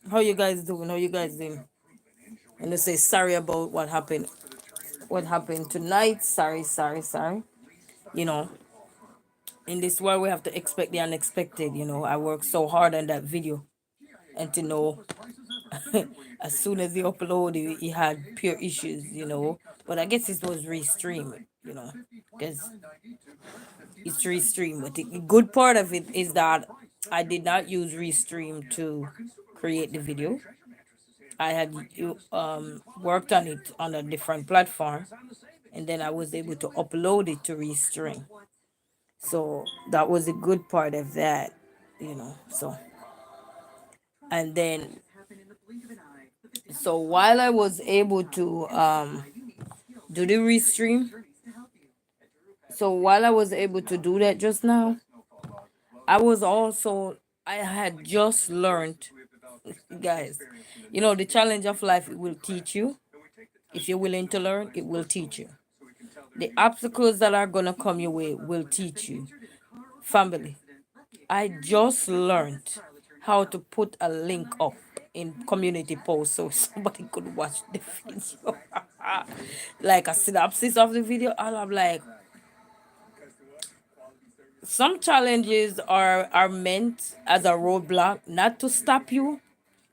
How you guys doing? How you guys doing? And to say sorry about what happened. What happened tonight? Sorry, sorry, sorry. You know, in this world we have to expect the unexpected. I worked so hard on that video, and to know as soon as he uploaded, he had pure issues. But I guess it was restreamed. Because it's restreamed. But the good part of it is that I did not use restream to create the video. I had worked on it on a different platform, and then I was able to upload it to Restream. So that was a good part of that. So and then so while I was able to do the Restream, so while I was able to do that just now, I had just learned, guys. The challenge of life, it will teach you. If you're willing to learn, it will teach you. The obstacles that are gonna come your way will teach you. Family, I just learned how to put a link up in community post so somebody could watch the video. Like a synopsis of the video. And I'm like, some challenges are meant as a roadblock, not to stop you,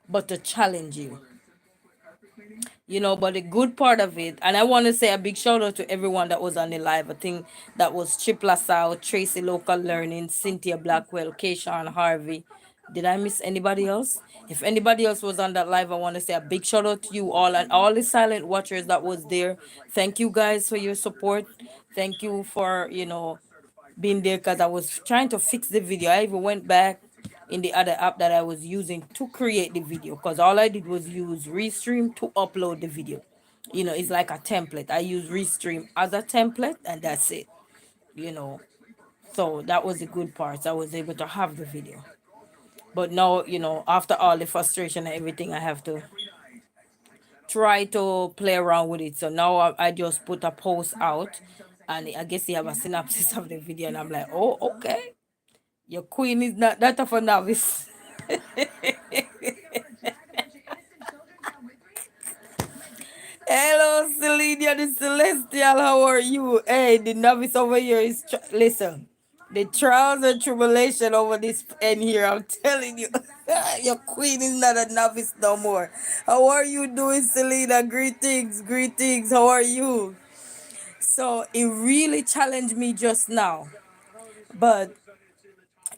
but to challenge you. But the good part of it, and I want to say a big shout out to everyone that was on the live. I think that was Chip LaSalle, Tracy Local Learning, Cynthia Blackwell, Keishawn Harvey. Did I miss anybody else? If anybody else was on that live, I want to say a big shout out to you all and all the silent watchers that was there. Thank you guys for your support. Thank you for been there, because I was trying to fix the video. I even went back in the other app that I was using to create the video, because all I did was use Restream to upload the video. It's like a template. I use Restream as a template, and that's it. You know, so that was the good part. I was able to have the video. But now, after all the frustration and everything, I have to try to play around with it. So now I just put a post out, and I guess you have a synopsis of the video, and I'm like, oh, okay. Your queen is not that of a novice. Hello, Celinia the Celestial. How are you? Hey, the novice over here is. Listen, the trials and tribulation over this pen here, I'm telling you. Your queen is not a novice no more. How are you doing, Selena? Greetings, greetings. How are you? So it really challenged me just now. But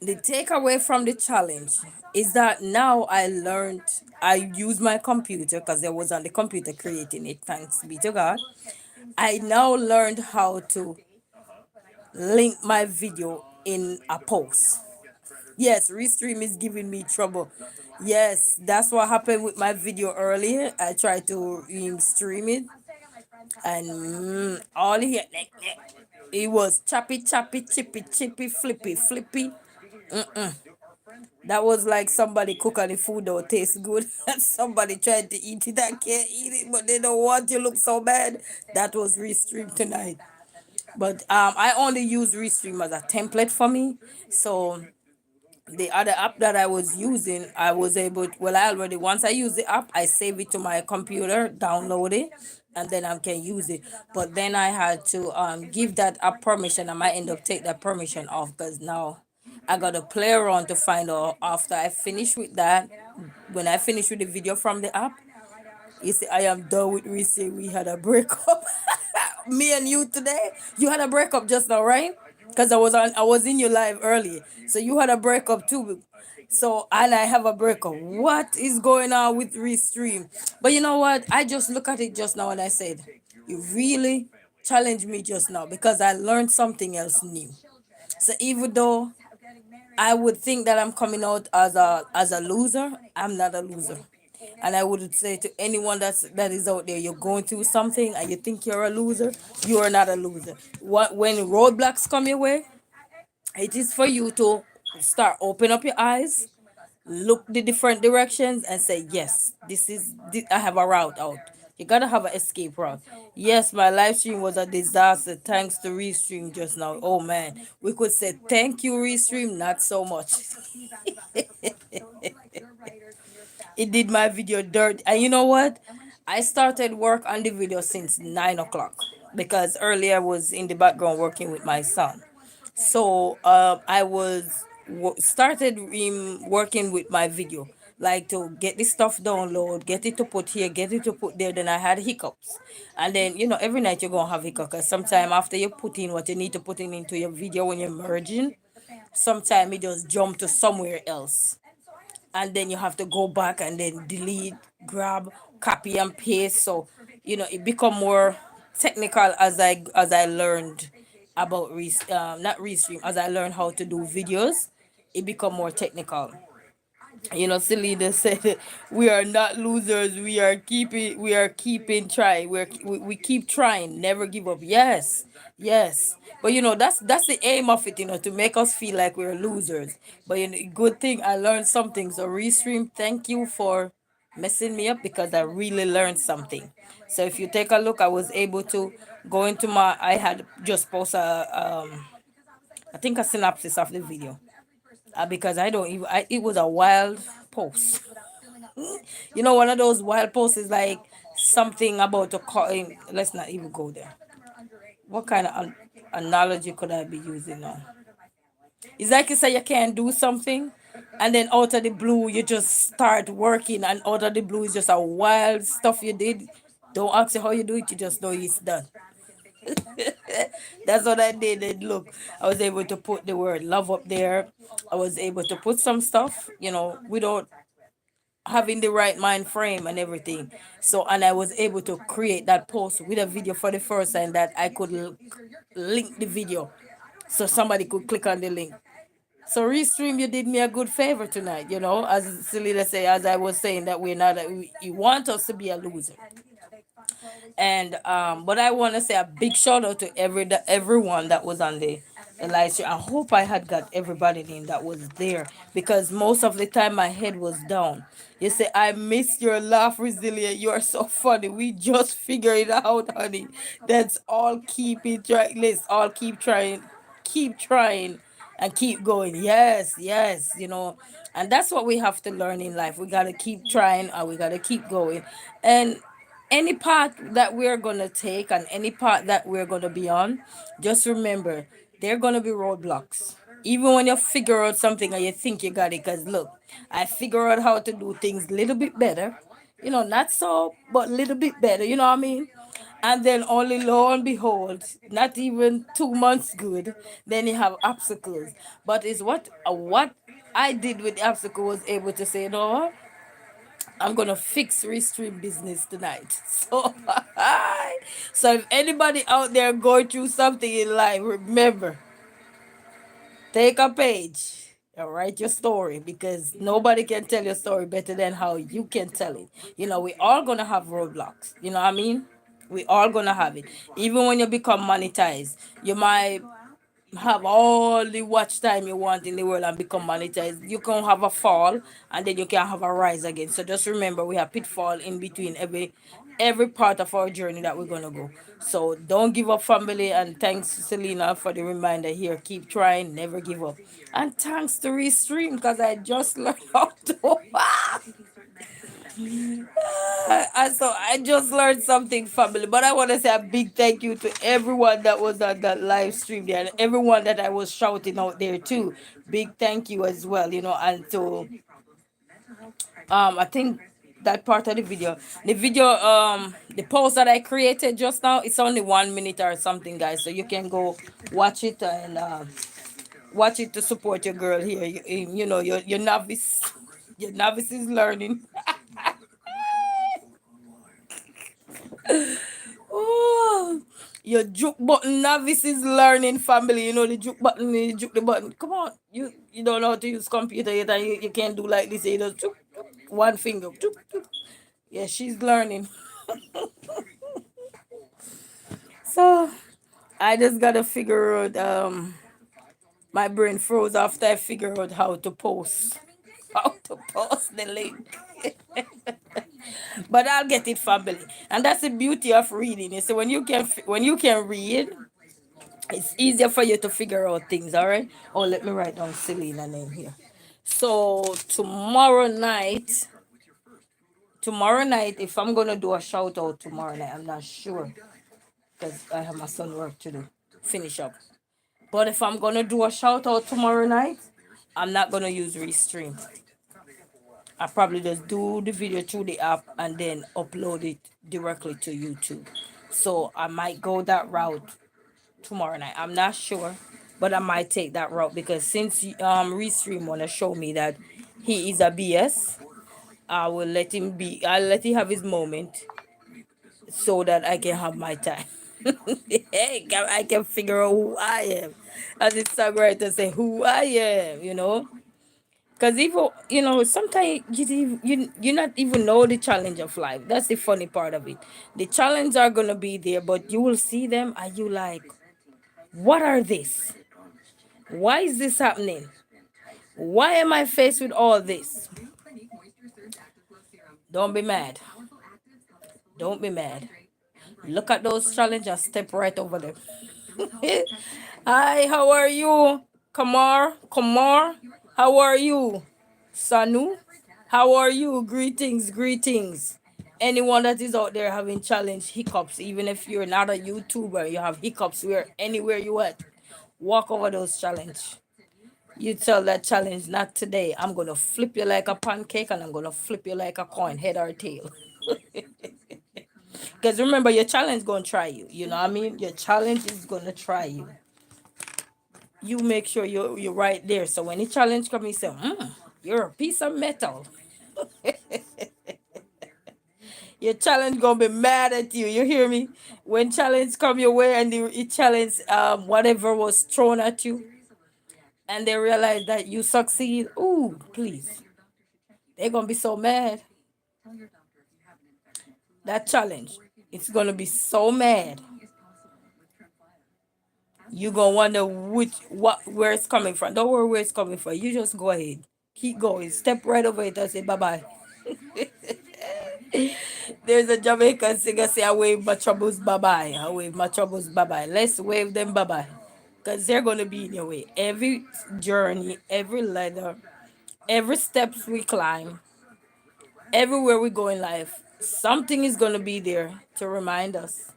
the takeaway from the challenge is that now I use my computer, because I was on the computer creating it, thanks be to God. I now learned how to link my video in a post. Yes, Restream is giving me trouble. Yes, that's what happened with my video earlier. I tried to stream it, and all here, it was choppy, choppy, chippy, chippy, flippy, flippy. That was like somebody cook and the food don't taste good. And somebody tried to eat it and can't eat it, but they don't want you look so bad. That was Restream tonight. But I only use Restream as a template for me. So the other app that I was using, I was able to, well, I already, once I use the app, I save it to my computer, download it, and then I can use it. But then I had to give that app permission. I might end up take that permission off, because now I gotta play around to find out after I finish with that. When I finish with the video from the app, you see, I am done with Reese. We had a breakup. Me and you today. You had a breakup just now, right? Because I was in your live early. So you had a breakup too. So and I have a breakup. What is going on with Restream? But you know what? I just look at it just now and I said, you really challenged me just now, because I learned something else new. So even though I would think that I'm coming out as a loser, I'm not a loser. And I would say to anyone that is out there, you're going through something and you think you're a loser, you are not a loser. What When roadblocks come your way, it is for you to start open up your eyes, look the different directions, and say, yes, I have a route out. You gotta have an escape route. Yes, my live stream was a disaster thanks to Restream just now. Oh man, we could say thank you, Restream, not so much. It did my video dirt. And you know what? I started work on the video since 9 o'clock because earlier I was in the background working with my son. So I was started working with my video, like to get this stuff download, get it to put here, get it to put there. Then I had hiccups, and then every night you're gonna have hiccups. Cause sometime after you put in what you need to put in into your video when you're merging, sometime it just jump to somewhere else, and then you have to go back and then delete, grab, copy and paste. So it become more technical as I learned about not restream, as I learned how to do videos. It become more technical. Selena said, "We are not losers. We are keeping trying. We keep trying. Never give up." Yes, yes. But that's the aim of it. To make us feel like we're losers. But good thing I learned something. So Restream, thank you for messing me up because I really learned something. So if you take a look, I was able to go into my. I had just post I think a synopsis of the video. Because I don't even. It was a wild post. One of those wild posts is like something about a call. Let's not even go there. What kind of analogy could I be using now? It's like you say you can't do something, and then out of the blue you just start working, and out of the blue is just a wild stuff you did. Don't ask you how you do it. You just know it's done. That's what I did. And look, I was able to put the word love up there. I was able to put some stuff, without having the right mind frame and everything. So, and I was able to create that post with a video for the first time that I could link the video so somebody could click on the link. So Restream, you did me a good favor tonight. As Selena say, as I was saying that we're not, you want us to be a loser. And but I want to say a big shout out to everyone that was on the live stream. I hope I had got everybody in that was there because most of the time my head was down. You say I miss your laugh, resilient. You are so funny. We just figure it out, honey. That's all. Keep it right. Let's all keep trying, and keep going. Yes, yes. And that's what we have to learn in life. We gotta keep trying, and we gotta keep going, and any path that we're gonna take and any path that we're gonna be on, just remember there are gonna be roadblocks. Even when you figure out something and you think you got it, because look, I figure out how to do things a little bit better. Not so, but a little bit better, you know what I mean? And then only lo and behold, not even 2 months good, then you have obstacles. But it's what I did with the obstacle was able to say, no, I'm gonna fix Restream business tonight. So, so if anybody out there going through something in life, remember, take a page and write your story because nobody can tell your story better than how you can tell it. We all gonna have roadblocks. You know what I mean? We all gonna have it. Even when you become monetized, you might have all the watch time you want in the world and become monetized. You can have a fall and then you can have a rise again. So just remember we have pitfall in between every part of our journey that we're gonna go. So don't give up, family, and thanks Selena for the reminder here. Keep trying, never give up. And thanks to Restream because I just learned how to and so I just learned something, family. But I want to say a big thank you to everyone that was on that live stream there and everyone that I was shouting out there too. Big thank you as well, and to I think that part of the post that I created just now, it's only 1 minute or something, guys. So you can go watch it and watch it to support your girl here. Your novice, your novice is learning. Oh, your juke button novice is learning, family. The juke button, you juke the button. Come on, you don't know how to use computer yet, and you can't do like this. You just juke, juke, one finger. Juke, juke. Yeah, she's learning. So I just gotta figure out. My brain froze after I figured out how to post. How to post the link. But I'll get it, family. And that's the beauty of reading. You see, when you can read, it's easier for you to figure out things, all right? Oh, let me write down Selena name here. So tomorrow night, tomorrow night, if I'm gonna do a shout out tomorrow night, I'm not sure because I have my son work to do, finish up. But if I'm gonna do a shout out tomorrow night, I'm not gonna use Restream. I probably just do the video through the app and then upload it directly to YouTube. So I might go that route tomorrow night. I'm not sure, but I might take that route because since Restream wanna show me that he is a BS, I will let him be. I'll let him have his moment so that I can have my time. Hey, I can figure out who I am, as the songwriter say, who I am. Because even sometimes you not even know the challenge of life. That's the funny part of it. The challenge are gonna be there, but you will see them and you like, what are this? Why is this happening? Why am I faced with all this? Don't be mad. Don't be mad. Look at those challenges, step right over them. Hi, how are you? Kamar, how are you? Sanu, how are you? Greetings, greetings. Anyone that is out there having challenge hiccups, even if you're not a YouTuber, you have hiccups where anywhere you at, walk over those challenge. You tell that challenge, not today. I'm gonna flip you like a pancake and I'm gonna flip you like a coin, head or tail. Because remember, your challenge gonna try you. You know what I mean? Your challenge is gonna try you. You make sure you're right there. So when the challenge comes, you say, you're a piece of metal. Your challenge gonna be mad at you. You hear me? When challenge come your way and the challenge whatever was thrown at you, and they realize that you succeed, ooh, please, they're gonna be so mad. That challenge, it's gonna be so mad. You gonna wonder where it's coming from. Don't worry where it's coming from. You just go ahead, keep going, step right over it and say bye bye. There's a Jamaican singer say, I wave my troubles bye bye. I wave my troubles bye bye. Let's wave them bye bye. Because they're going to be in your way. Every journey, every ladder, every steps we climb, everywhere we go in life, something is going to be there to remind us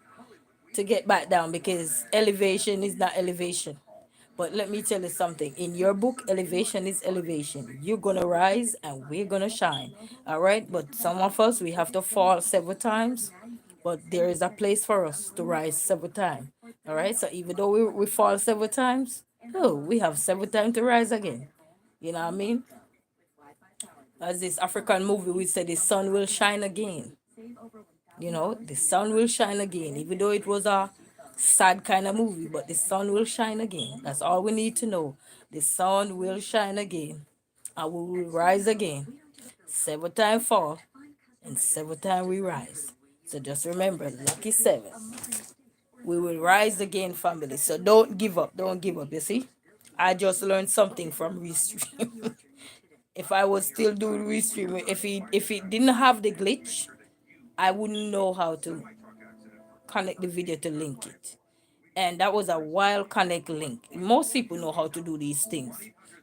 to get back down because elevation is not elevation. But let me tell you something. In your book, elevation is elevation. You're gonna rise and we're gonna shine. All right. But some of us we have to fall several times. But there is a place for us to rise several times. All right. So even though we fall several times, oh, we have several times to rise again. You know what I mean? As this African movie, we said the sun will shine again. The sun will shine again, even though it was a sad kind of movie, but the sun will shine again. That's all we need to know. The sun will shine again, and we will rise again. Several times fall, and several times we rise. So just remember, lucky seven. We will rise again, family. So don't give up. Don't give up. You see, I just learned something from Restream. If I was still doing Restream, if it didn't have the glitch, I wouldn't know how to connect the video to link it. And that was a wild connect link. Most people know how to do these things.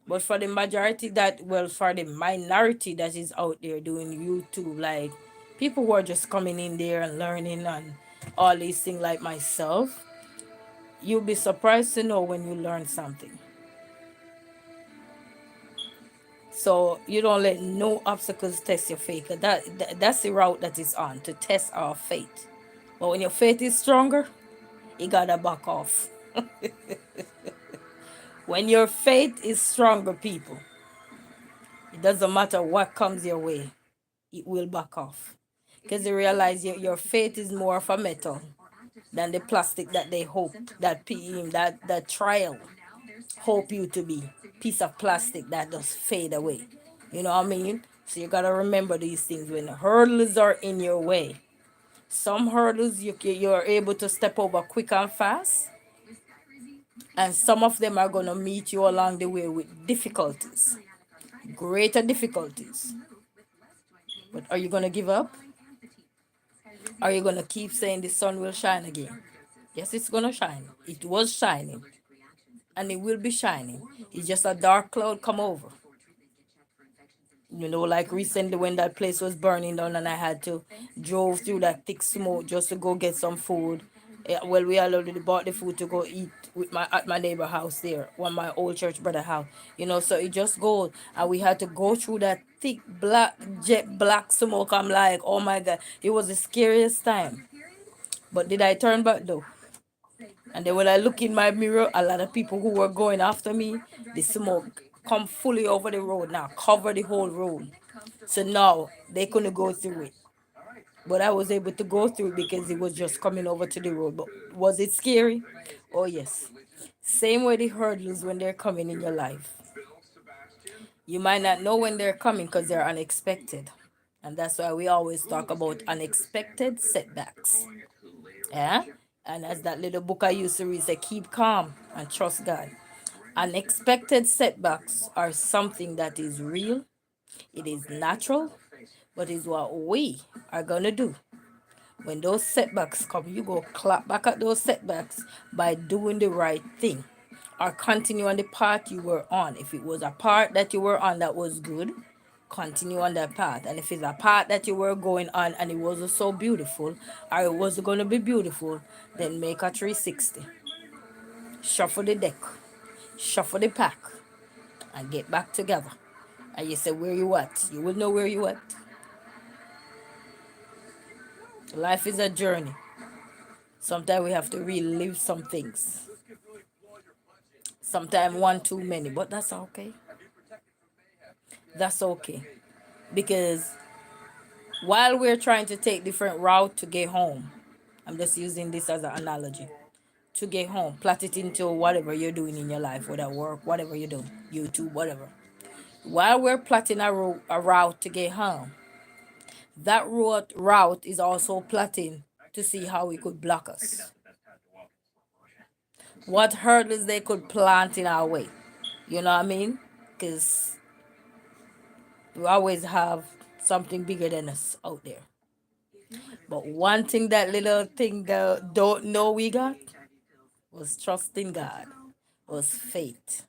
But for the majority for the minority that is out there doing YouTube, like people who are just coming in there and learning and all these things like myself, you'll be surprised to know when you learn something. So you don't let no obstacles test your faith. 'Cause that's the route that is on to test our faith. But when your faith is stronger, you gotta back off. When your faith is stronger, people, it doesn't matter what comes your way, it will back off. Because you realize your faith is more of a metal than the plastic that they hope, that trial hope you to be. Piece of plastic that just fade away. You know what I mean? So you gotta remember these things when hurdles are in your way. Some hurdles you're able to step over quick and fast, and some of them are going to meet you along the way with difficulties, greater difficulties. But are you going to give up? Are you going to keep saying the sun will shine again? Yes, it's going to shine. It was shining and it will be shining. It's just a dark cloud come over. You know, like recently when that place was burning down and I had to drove through that thick smoke just to go get some food. Well, we already bought the food to go eat with my at my neighbor house there, one my old church brother house. You know, so it just goes, and we had to go through that thick black jet black smoke. I'm like, oh my god, it was the scariest time. But did I turn back though? And then when I look in my mirror, a lot of people who were going after me, the smoke come fully over the road now, cover the whole road. So now they couldn't go through it. But I was able to go through it because it was just coming over to the road. But was it scary? Oh yes. Same way the hurdles when they're coming in your life. You might not know when they're coming because they're unexpected. And that's why we always talk about unexpected setbacks. Yeah? And as that little book I used to read say, keep calm and trust God. Unexpected setbacks are something that is real, it is natural, but is what we are gonna do. When those setbacks come, you go clap back at those setbacks by doing the right thing or continue on the path you were on. If it was a part that you were on that was good, continue on that path. And if it's a path that you were going on and it wasn't so beautiful or it wasn't going to be beautiful, then make a 360. Shuffle the deck, shuffle the pack, and get back together. And you say, where you at? You will know where you at. Life is a journey. Sometimes we have to relive some things. Sometimes one too many, but that's okay. That's okay. Because while we're trying to take different route to get home, I'm just using this as an analogy. To get home, plot it into whatever you're doing in your life, whether work, whatever you do, YouTube, whatever. While we're plotting a route to get home, that route is also plotting to see how it could block us. What hurdles they could plant in our way. You know what I mean? Because we always have something bigger than us out there. But one thing that little thing that don't know we got was trusting God, was faith,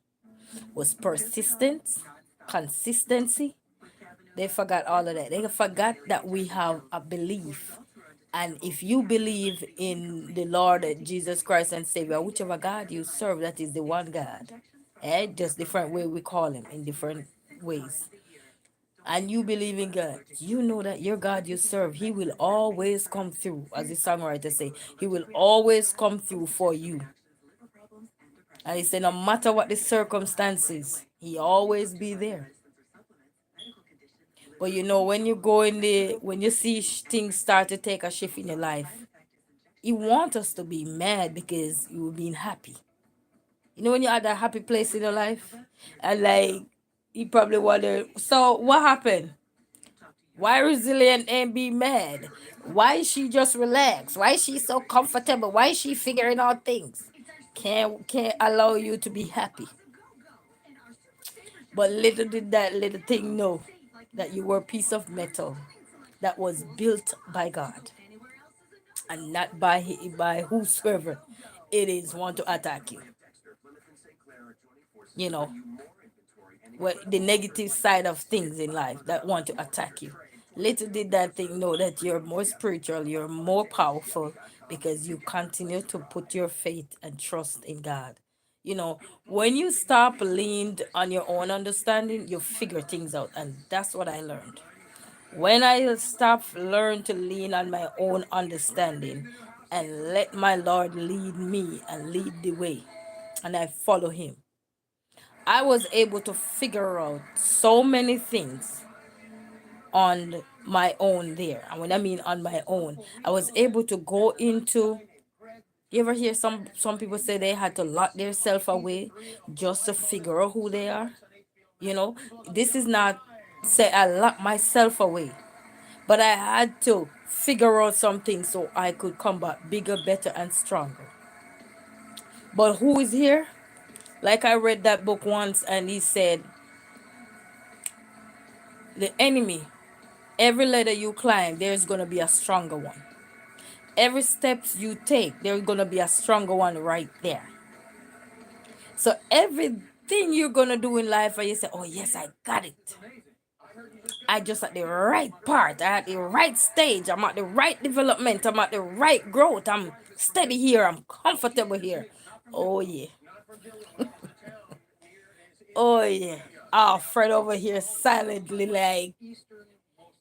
was persistence, consistency. They forgot all of that. They forgot that we have a belief. And if you believe in the Lord Jesus Christ and Savior, whichever God you serve, that is the one God. Just different way we call him in different ways. And you believe in God, you know that your God you serve, he will always come through. As the songwriter say, he will always come through for you. And he said, no matter what the circumstances, he always be there. But you know, when you go in the, when you see things start to take a shift in your life, he wants us to be mad because you've been happy. You know, when you're at that happy place in your life, and like, you probably wonder, so what happened? Why Resilient ain't be mad? Why is she just relaxed? Why is she so comfortable? Why is she figuring out things? Can't allow you to be happy. But little did that little thing know that you were a piece of metal that was built by God and not by whosoever it is want to attack you. You know, what the negative side of things in life that want to attack you. Little did that thing know that you're more spiritual, you're more powerful because you continue to put your faith and trust in God. You know, when you stop leaned on your own understanding, you figure things out, and that's what I learned. When I stop learn to lean on my own understanding and let my Lord lead me and lead the way, and I follow him, I was able to figure out so many things on my own there. And when I mean on my own, I was able to go into, you ever hear some people say they had to lock themselves away just to figure out who they are? You know, this is not say I locked myself away, but I had to figure out something so I could come back bigger, better, and stronger. But who is here? Like I read that book once, and he said, the enemy, every ladder you climb, there's going to be a stronger one. Every steps you take, there's going to be a stronger one right there. So everything you're going to do in life, where you say, oh, yes, I got it. I just at the right part. I at the right stage. I'm at the right development. I'm at the right growth. I'm steady here. I'm comfortable here. Oh yeah. Oh yeah. Our Fred over here silently like,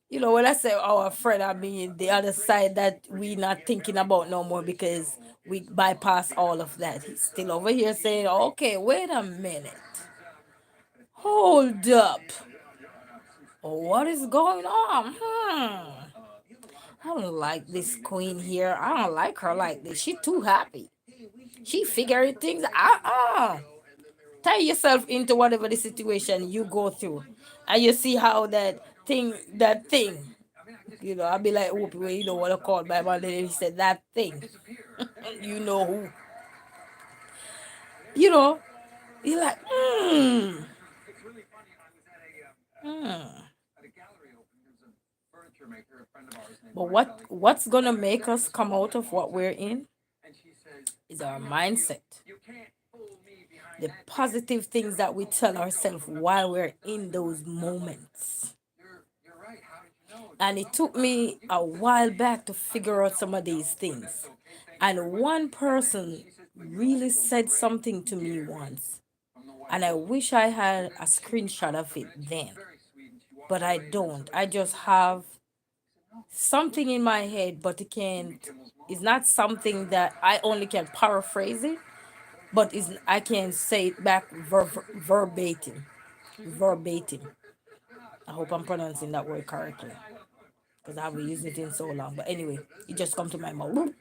when I say our Fred, I mean the other side that we not thinking about no more because we bypass all of that. He's still over here saying, okay, wait a minute. Hold up. What is going on? I don't like this queen here. I don't like her like this. She too happy. She figuring things out. Tie yourself into whatever the situation you go through. And you see how that thing, I'll be like, Whoopi, where you know what I called by my lady. He said that thing. You know who. You know, you're like, hmm. But what's gonna make us come out of what we're in is our mindset. The positive things that we tell ourselves while we're in those moments. And it took me a while back to figure out some of these things. And one person really said something to me once. And I wish I had a screenshot of it then. But I don't. I just have something in my head, but it's not something that I only can paraphrase it, but I can say it back verbatim. Verbatim. I hope I'm pronouncing that word correctly because I haven't used it in so long. But anyway, it just come to my mouth.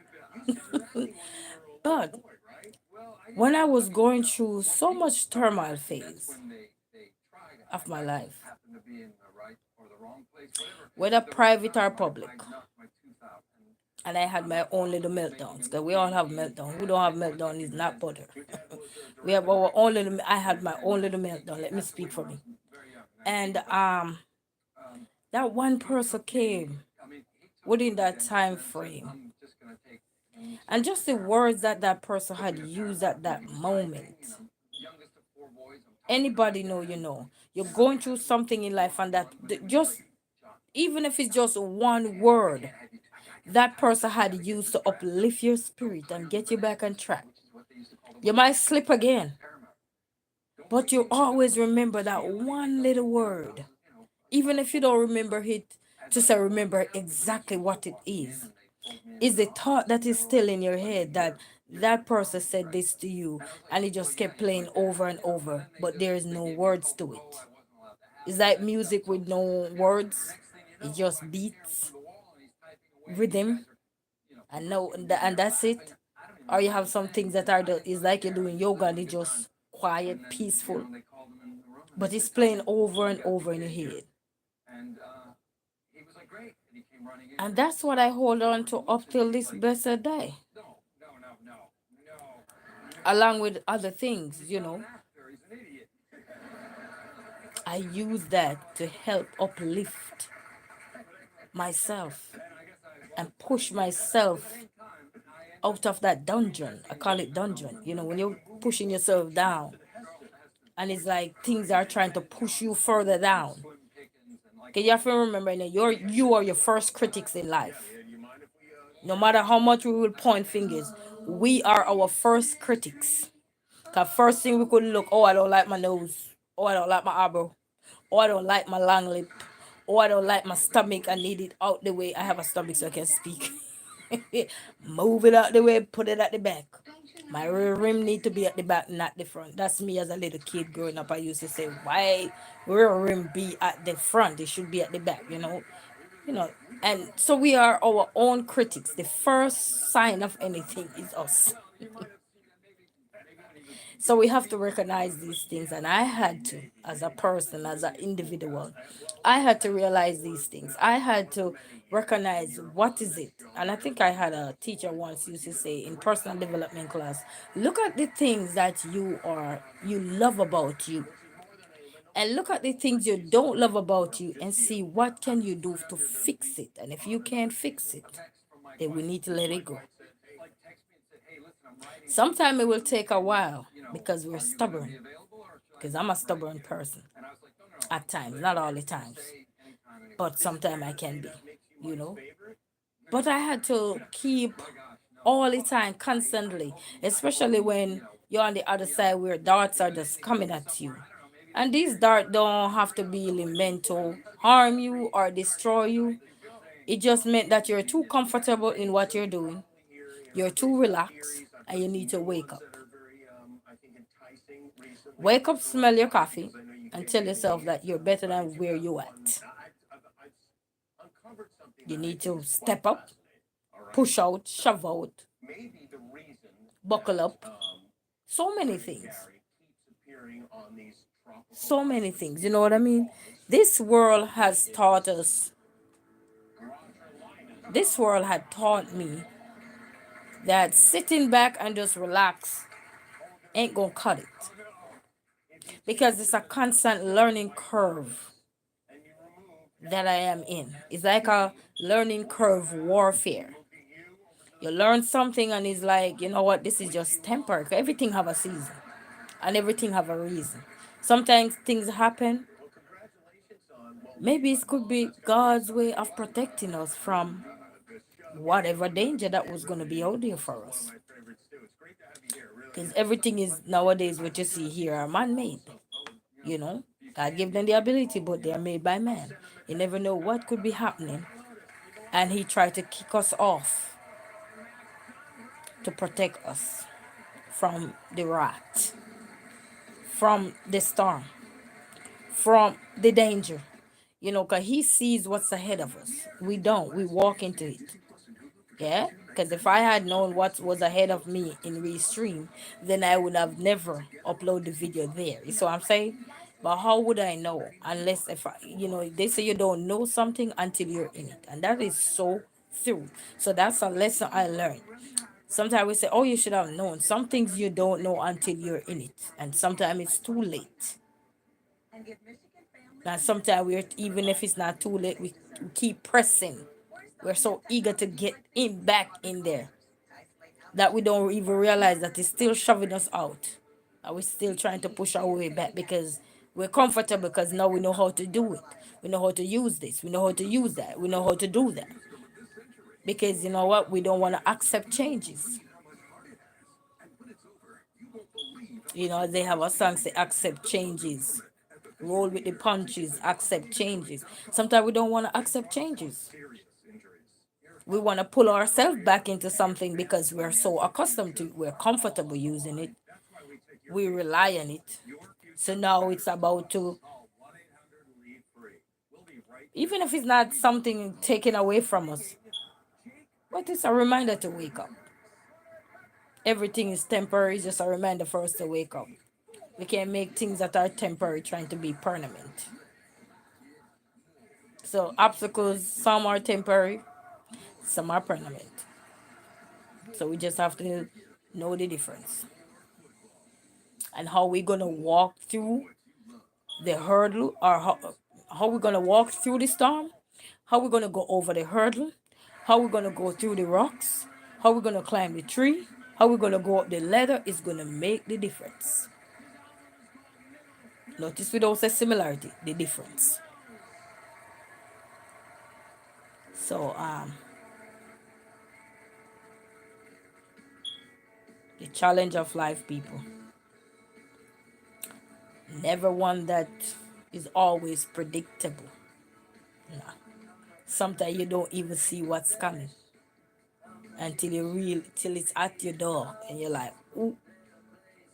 But when I was going through so much turmoil phase of my life, whether private or public, and I had my own little meltdowns because we all have meltdown. Who don't have meltdown is not butter. We have our own little. I had my own little meltdown. Let me speak for me. And that one person came within that time frame, and just the words that that person had used at that moment. Anybody know, you're going through something in life, and just even if it's just one word that person had used to uplift your spirit and get you back on track. You might slip again, but you always remember that one little word. Even if you don't remember it, to say remember exactly what it is the thought that is still in your head that that person said this to you and it just kept playing over and over, but there is no words to it. It's like music with no words. It just beats, rhythm, and no, and that's it. Or you have some things that is like you're doing yoga and it's just quiet, peaceful, but it's playing over and over in your head. And that's what I hold on to up till this blessed day, along with other things. I use that to help uplift myself and push myself out of that dungeon. I call it dungeon. When you're pushing yourself down and it's like things are trying to push you further down. Okay, you have to remember that you are your first critics in life. No matter how much we will point fingers, we are our first critics. Cause first thing we could look, oh, I don't like my nose. Oh, I don't like my eyebrow. Oh, I don't like my long lip. Oh, I don't like my stomach. I need it out the way. I have a stomach so I can speak. Move it out the way, put it at the back. My rear rim need to be at the back, not the front. That's me as a little kid growing up. I used to say, why rear rim be at the front? It should be at the back. You know. And so we are our own critics. The first sign of anything is us. So we have to recognize these things. And I had to, as a person, as an individual, I had to realize these things. I had to recognize what is it. And I think I had a teacher once used to say in personal development class, look at the things that you love about you. And look at the things you don't love about you and see what can you do to fix it. And if you can't fix it, then we need to let it go. Sometimes it will take a while because we're stubborn. Because I'm a stubborn person at times, not all the times. but sometimes I can be, you know. But I had to keep all the time, constantly, especially when you're on the other side where darts are just coming at you. And these darts don't have to be meant to harm you or destroy you. It just meant that you're too comfortable in what you're doing, you're too relaxed, and you need to wake up. Wake up, smell your coffee, and tell yourself that you're better than where you at. You need to step up, push out, shove out, buckle up. So many things. So many things. You know what I mean? This world has taught us, this world had taught me that sitting back and just relax ain't gonna cut it. Because it's a constant learning curve that I am in. It's like a learning curve warfare. You learn something and it's like, you know what, this is just temporary. Everything have a season and everything have a reason. Sometimes things happen. Maybe it could be God's way of protecting us from whatever danger that was going to be out there for us. Because everything is nowadays what you see here are man-made. You know, God gave them the ability, but they are made by man. You never know what could be happening, and He tried to kick us off to protect us from the wrath, from the storm, from the danger. You know, because He sees what's ahead of us. We don't. We walk into it. Yeah, because if I had known what was ahead of me in Restream, then I would have never upload the video there. You see what I'm saying? But how would I know unless if I, you know, they say you don't know something until you're in it, and that is so true. So that's a lesson I learned. Sometimes we say, "Oh, you should have known." Some things you don't know until you're in it, and sometimes it's too late. And sometimes we're even if it's not too late, we keep pressing. We're so eager to get in back in there that we don't even realize that it's still shoving us out. And we're still trying to push our way back because we're comfortable because now we know how to do it. We know how to use this. We know how to use that. We know how to do that. Because you know what? We don't want to accept changes. You know, they have a song say accept changes. Roll with the punches, accept changes. Sometimes we don't want to accept changes. We want to pull ourselves back into something because we're so accustomed to it. We're comfortable using it. We rely on it. So now it's about to, even if it's not something taken away from us, but it's a reminder to wake up. Everything is temporary, it's just a reminder for us to wake up. We can't make things that are temporary trying to be permanent. So obstacles, some are temporary, some are permanent. So we just have to know the difference and how we're gonna walk through the hurdle, or how we're gonna walk through the storm, how we're gonna go over the hurdle, how we're gonna go through the rocks, how we're gonna climb the tree, how we're gonna go up the ladder is gonna make the difference. Notice we don't say similarity, the difference. So the challenge of life, people. Never one that is always predictable. No. Sometimes you don't even see what's coming until till it's at your door and you're like, ooh,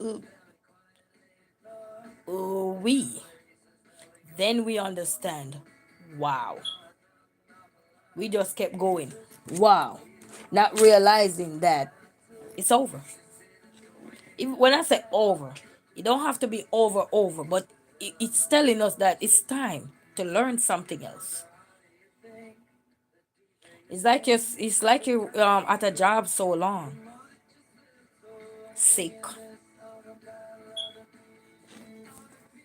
ooh, ooh, we. Then we understand. Wow. We just kept going. Wow. Not realizing that it's over. When I say over, it don't have to be over, but it's telling us that it's time to learn something else. It's like you're at a job so long, sick,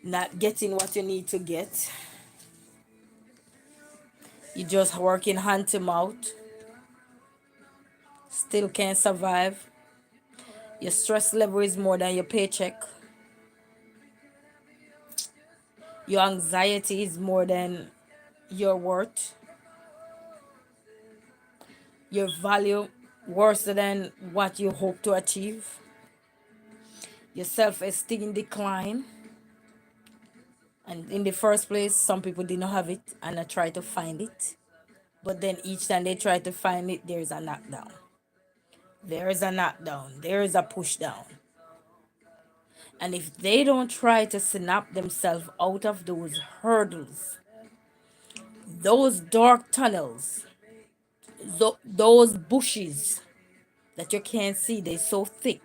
not getting what you need to get. You just working hand to mouth, still can't survive. Your stress level is more than your paycheck. Your anxiety is more than your worth, your value worse than what you hope to achieve, your self-esteem decline. And in the first place, some people did not have it and I try to find it. But then each time they try to find it, there is a knockdown. There is a knockdown. There is a push down. And if they don't try to snap themselves out of those hurdles, those dark tunnels, those bushes that you can't see, they're so thick.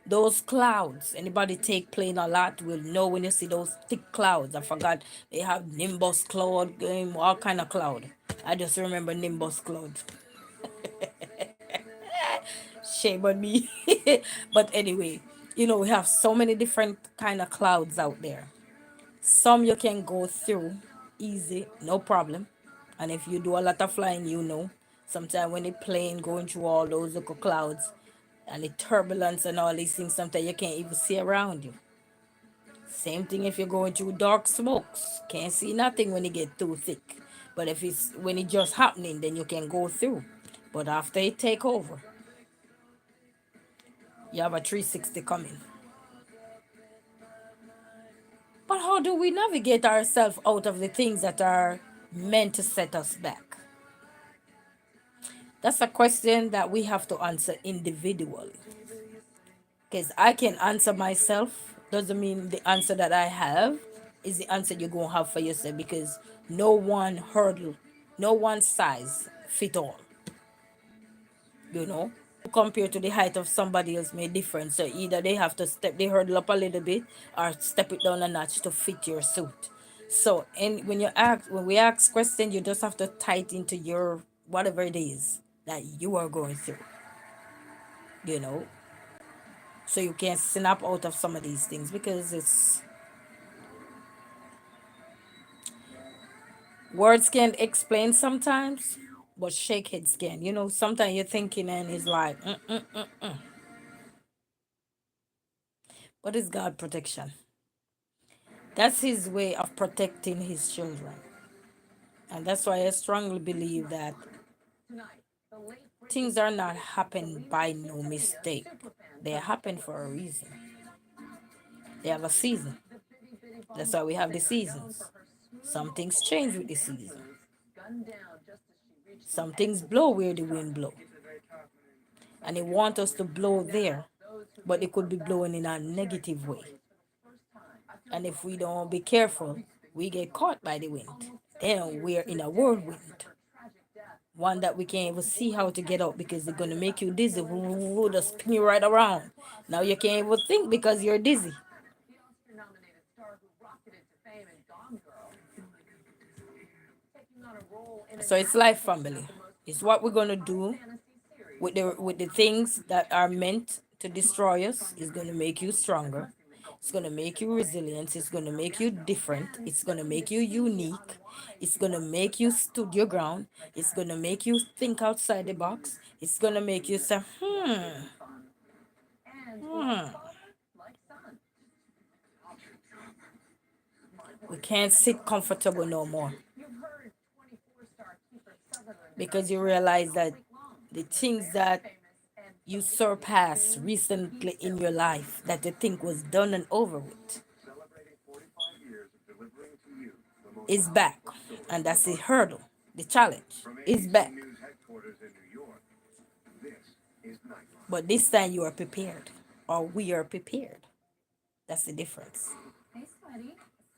Those clouds, anybody take plane a lot will know when you see those thick clouds. I forgot they have nimbus cloud, all kind of cloud. I just remember nimbus cloud. Shame on me. But anyway, we have so many different kind of clouds out there. Some you can go through easy, no problem. And if you do a lot of flying, sometimes when the plane going through all those little clouds and the turbulence and all these things, sometimes you can't even see around you. Same thing if you're going through dark smokes. Can't see nothing when it get too thick. But if it's when it just happening, then you can go through. But after it take over, you have a 360 coming. But how do we navigate ourselves out of the things that are meant to set us back? That's a question that we have to answer individually. Because I can answer myself doesn't mean the answer that I have is the answer you're going to have for yourself, because no one hurdle, no one size fit all, you know. Compared to the height of somebody else may different. So either they have to step the hurdle up a little bit or step it down a notch to fit your suit. So and when we ask question, you just have to tie it into your whatever it is that you are going through, you know. So you can snap out of some of these things, because it's words can't explain sometimes, but shake heads can. Sometimes you're thinking and it's like, what is God protection? That's his way of protecting his children. And that's why I strongly believe that things are not happening by no mistake. They happen for a reason. They have a season. That's why we have the seasons. Some things change with the season. Some things blow where the wind blow. And they want us to blow there, but it could be blowing in a negative way. And if we don't be careful, we get caught by the wind. Then we're in a whirlwind, one that we can't even see how to get out, because they're going to make you dizzy. Just spin you right around. Now you can't even think because you're dizzy. So it's life, family. It's what we're going to do with the things that are meant to destroy us. Is going to make you stronger. It's going to make you resilient. It's going to make you different. It's going to make you unique. It's going to make you stood your ground. It's going to make you think outside the box. It's going to make you say, hmm, we can't sit comfortable no more, because you realize that the things that you surpassed recently in your life that you think was done and over with is back. And that's the hurdle, the challenge is back. But this time you are prepared, or we are prepared. That's the difference.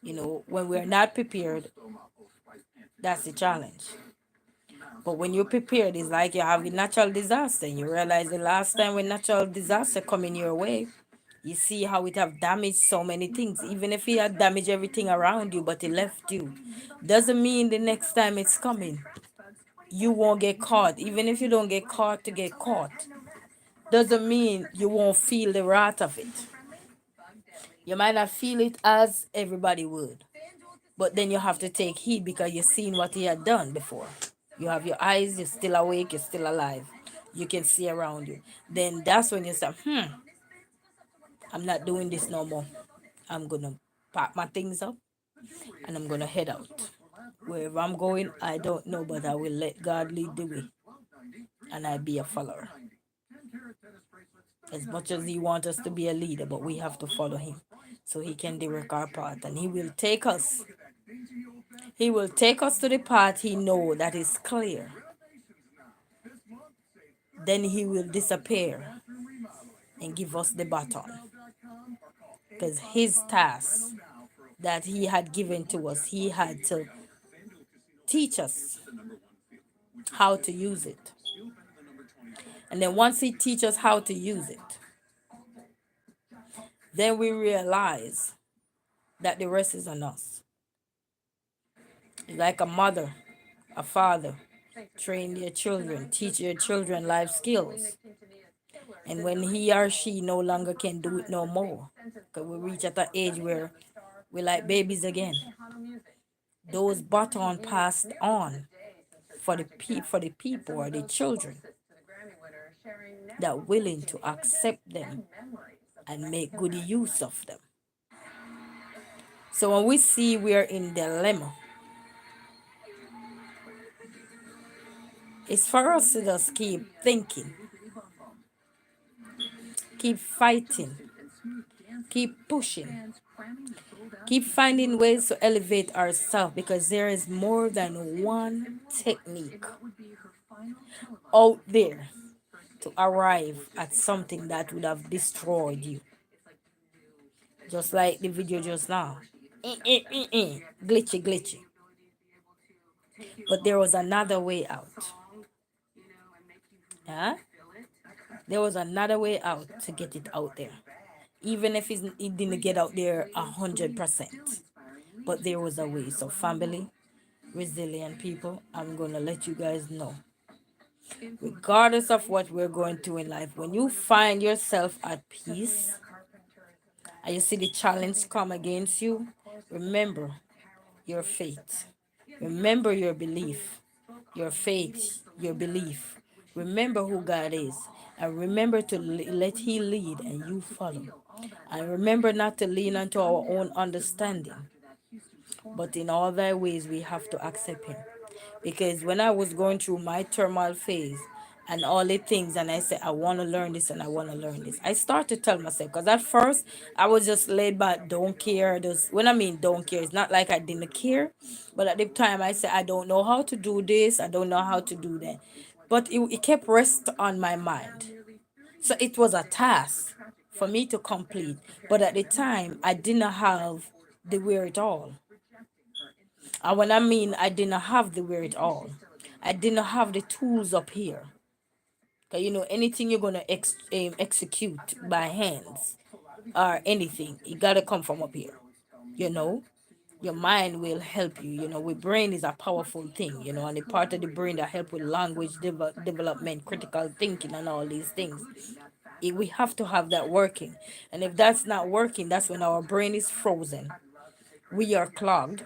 When we're not prepared, that's the challenge. But when you're prepared, it's like you have a natural disaster. You realize the last time when natural disaster coming your way, you see how it have damaged so many things. Even if it had damaged everything around you, but it left you, doesn't mean the next time it's coming, you won't get caught. Even if you don't get caught to get caught, doesn't mean you won't feel the wrath of it. You might not feel it as everybody would, but then you have to take heed, because you've seen what he had done before. You have your eyes, you're still awake, you're still alive. You can see around you. Then that's when you say, I'm not doing this no more. I'm going to pack my things up and I'm going to head out. Wherever I'm going, I don't know, but I will let God lead the way and I be a follower. As much as He wants us to be a leader, but we have to follow Him so He can direct our path, and He will take us. He will take us to the path He know that is clear. Then He will disappear and give us the baton. Because His task that He had given to us, He had to teach us how to use it. And then once He teaches us how to use it, then we realize that the rest is on us. Like a mother, a father, train your children, teach your children life skills. And when he or she no longer can do it no more, because we reach at an age where we're like babies again, those baton passed on for for the people or the children that willing to accept them and make good use of them. So when we see we're in dilemma, it's for us to just keep thinking, keep fighting, keep pushing, keep finding ways to elevate ourselves, because there is more than one technique out there to arrive at something that would have destroyed you. Just like the video just now. Glitchy, glitchy. But there was another way out. Yeah? There was another way out to get it out there. Even if it didn't get out there 100%. But there was a way. So family, resilient people, I'm going to let you guys know. Regardless of what we're going through in life, when you find yourself at peace and you see the challenge come against you, remember your faith. Remember your belief. Your faith, your belief. Remember who God is. And remember to let He lead and you follow. And remember not to lean onto our own understanding. But in all thy ways, we have to accept Him. Because when I was going through my turmoil phase and all the things, and I said, I want to learn this and I want to learn this, I started to tell myself, because at first I was just laid back, don't care. Just, when I mean don't care, it's not like I didn't care. But at the time, I said, I don't know how to do this, I don't know how to do that. But it kept rest on my mind. So it was a task for me to complete. But at the time, I didn't have the wherewithal. And when I mean I didn't have the wherewithal, I didn't have the tools up here. Because anything you're gonna execute by hands or anything, it gotta come from up here. You know, your mind will help you. With brain is a powerful thing. And the part of the brain that help with language development, critical thinking, and all these things. We have to have that working. And if that's not working, that's when our brain is frozen. We are clogged.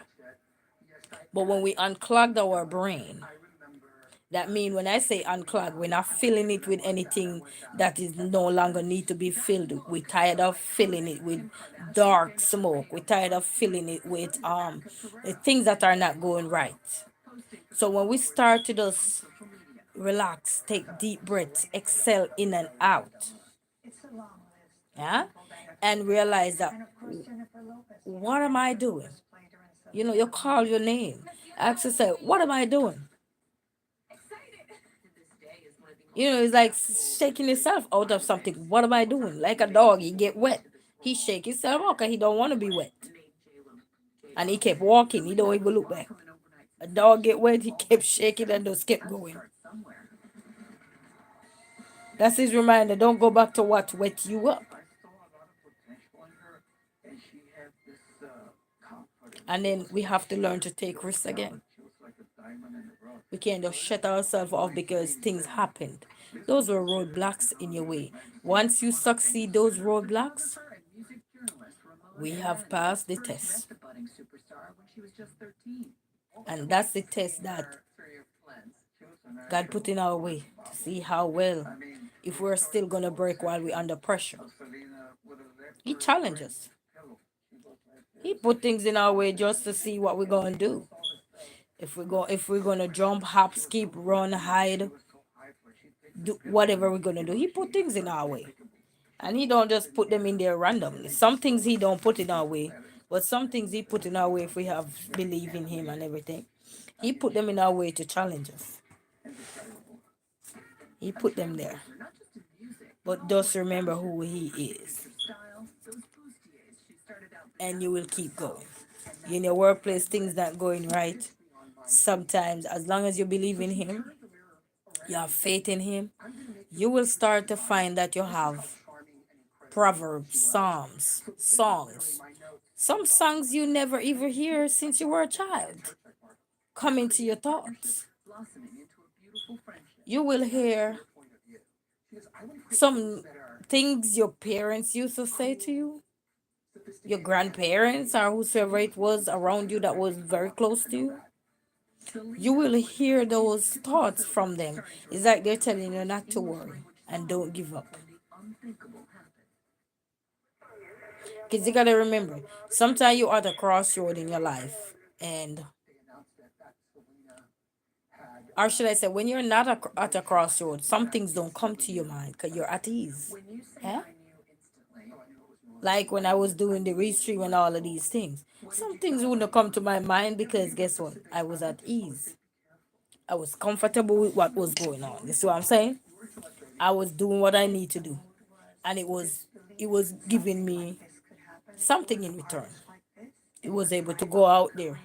But when we unclog our brain, that means when I say unclog, we're not filling it with anything that is no longer need to be filled. We're tired of filling it with dark smoke. We're tired of filling it with the things that are not going right. So when we start to just relax, take deep breaths, exhale in and out, yeah, and realize that what am I doing? You call your name. Ask yourself, what am I doing? It's like shaking himself out of something. What am I doing? Like a dog, he get wet. He shake himself out because he don't want to be wet. And he kept walking. He don't even look back. A dog get wet, he kept shaking and just kept going. That's his reminder. Don't go back to what wet you up. And then we have to learn to take risks again. We can't just shut ourselves off because things happened. Those were roadblocks in your way. Once you succeed those roadblocks, we have passed the test. And that's the test that God put in our way to see how well, if we're still going to break while we're under pressure. He challenges us. He put things in our way just to see what we're going to do. If we're gonna jump, hop, skip, run, hide, do whatever we're gonna do, he put things in our way. And he don't just put them in there randomly. Some things he don't put in our way, but some things he put in our way if we have belief in him and everything. He put them in our way to challenge us. He put them there. But just remember who he is. And you will keep going. In your workplace, things not going right. Sometimes, as long as you believe in him, you have faith in him, you will start to find that you have proverbs, psalms, songs. Some songs you never even hear since you were a child come into your thoughts. You will hear some things your parents used to say to you, your grandparents, or whosoever it was around you that was very close to you. You will hear those thoughts from them. It's like they're telling you not to worry and don't give up. Because you gotta remember, sometimes you're at a crossroad in your life, and or should I say, when you're not at a crossroad, some things don't come to your mind because you're at ease. Yeah? Like when I was doing the restream and all of these things, some things wouldn't come to my mind because guess what? I was at ease. I was comfortable with what was going on. You see what I'm saying? I was doing what I need to do, and it was giving me something in return. It was able to go out there.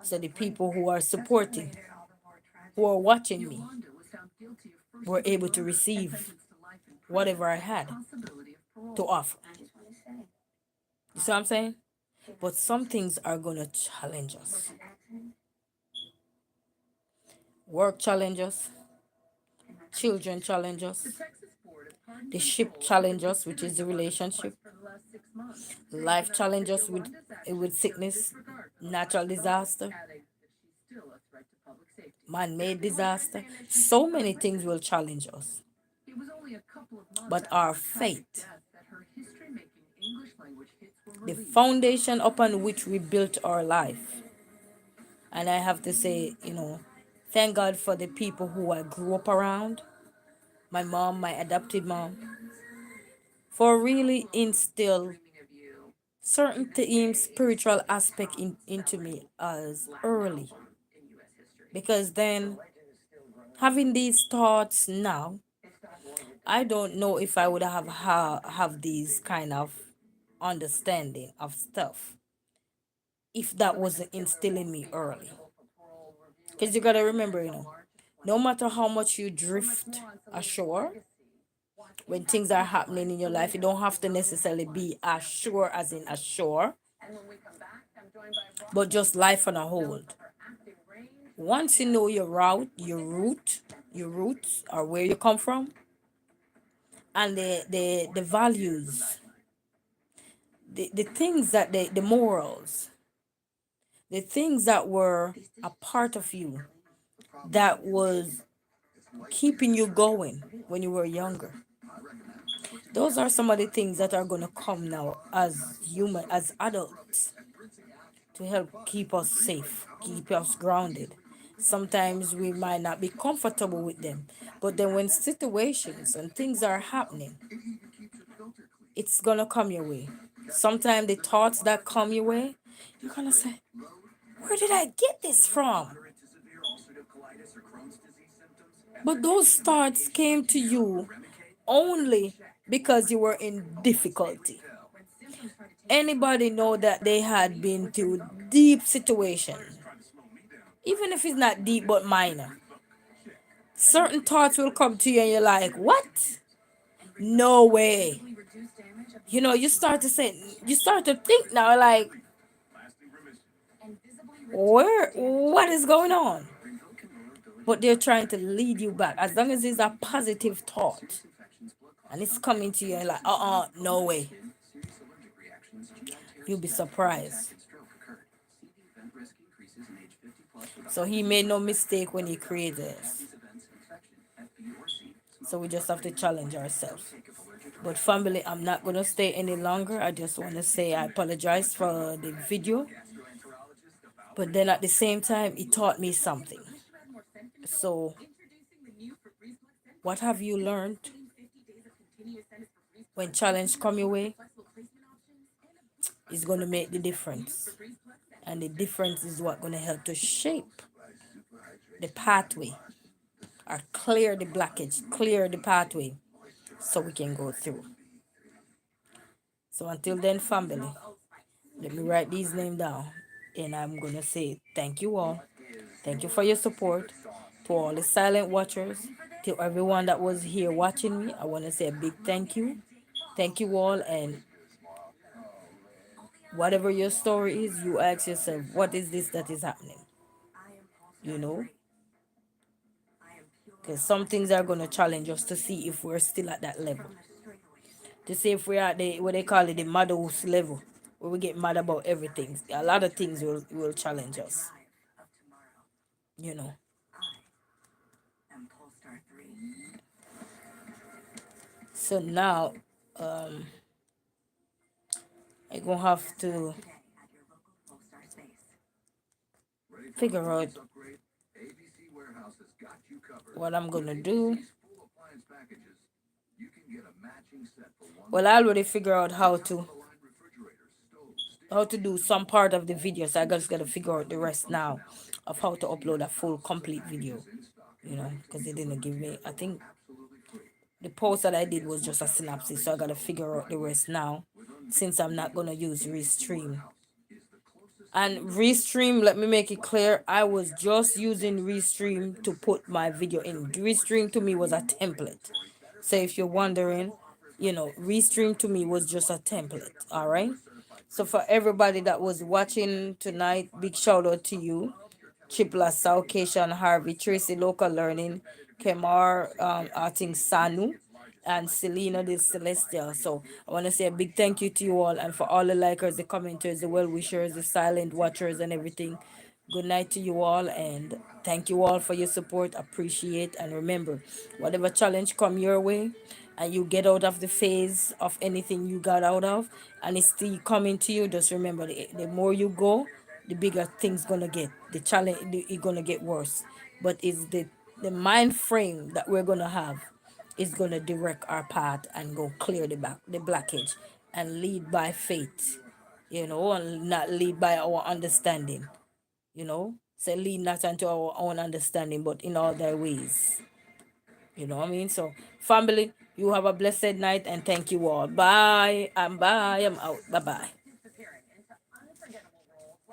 So the people who are supporting, who are watching me, were able to receive whatever I had to offer. You see what I'm saying? But some things are gonna challenge us. Work challenge us, children challenge us, the ship challenge us, which is the relationship, life challenge us with sickness, natural disaster, man-made disaster. So many things will challenge us. But our faith, the foundation upon which we built our life. And I have to say, thank God for the people who I grew up around, my mom, my adopted mom, for really instill certain themes, spiritual aspect into me as early. Because then having these thoughts now, I don't know if I would have these kind of understanding of stuff if that wasn't instilled in me early. Because you gotta remember, no matter how much you drift ashore, when things are happening in your life, you don't have to necessarily be ashore as in ashore, but just life on a whole. Once you know your roots, or where you come from, and the values, the things that the morals, the things that were a part of you that was keeping you going when you were younger. Those are some of the things that are going to come now as human, as adults, to help keep us safe, keep us grounded. Sometimes we might not be comfortable with them, but then when situations and things are happening, it's going to come your way. Sometimes the thoughts that come your way, you're going to say, where did I get this from? But those thoughts came to you only because you were in difficulty. Anybody know that they had been through deep situation, even if it's not deep but minor? Certain thoughts will come to you and you're like, what? No way. You start to think now, like, what is going on? But they're trying to lead you back. As long as it's a positive thought and it's coming to you and like, no way. You'll be surprised. So he made no mistake when he created us. So we just have to challenge ourselves. But family, I'm not going to stay any longer. I just want to say I apologize for the video. But then at the same time, it taught me something. So, what have you learned when challenge come your way? Is going to make the difference. And the difference is what going to help to shape the pathway or clear the blockage, clear the pathway so we can go through. So until then, family, let me write these names down. And I'm going to say thank you all. Thank you for your support. To all the silent watchers, to everyone that was here watching me, I want to say a big thank you. Thank you all. And whatever your story is, you ask yourself, what is this that is happening? You know, because some things are going to challenge us to see if we're still at that level. To see if we're at the, what they call it, the madhouse level, where we get mad about everything. A lot of things will challenge us, you know. So now, I'm going to have to figure out what I'm going to do. Well, I already figure out how to do some part of the video, so I just gotta figure out the rest now of how to upload a full complete video, you know, because they didn't give me, I think the post that I did was just a synopsis, so I gotta figure out the rest now since I'm not gonna use Restream. And Restream, let me make it clear, I was just using Restream to put my video in. Restream to me was a template. So if you're wondering, you know, Restream to me was just a template. All right. So for everybody that was watching tonight, big shout out to you. Chipla, Saukation, Harvey, Tracy, Local Learning, Kemar, I think Sanu, and Selena the Celestial. So I want to say a big thank you to you all, and for all the likers, the commenters, the well wishers, the silent watchers, and everything. Good night to you all, and thank you all for your support. Appreciate, and remember, whatever challenge come your way, and you get out of the phase of anything you got out of, and it's still coming to you, just remember, the more you go, the bigger things gonna get. The challenge it gonna get worse. But it's the mind frame that we're gonna have is gonna direct our path and go clear the blockage and lead by faith, you know, and not lead by our understanding, you know. Say lead not unto our own understanding, but in all thy ways. You know what I mean? So family, you have a blessed night and thank you all. Bye. I'm out. Bye bye.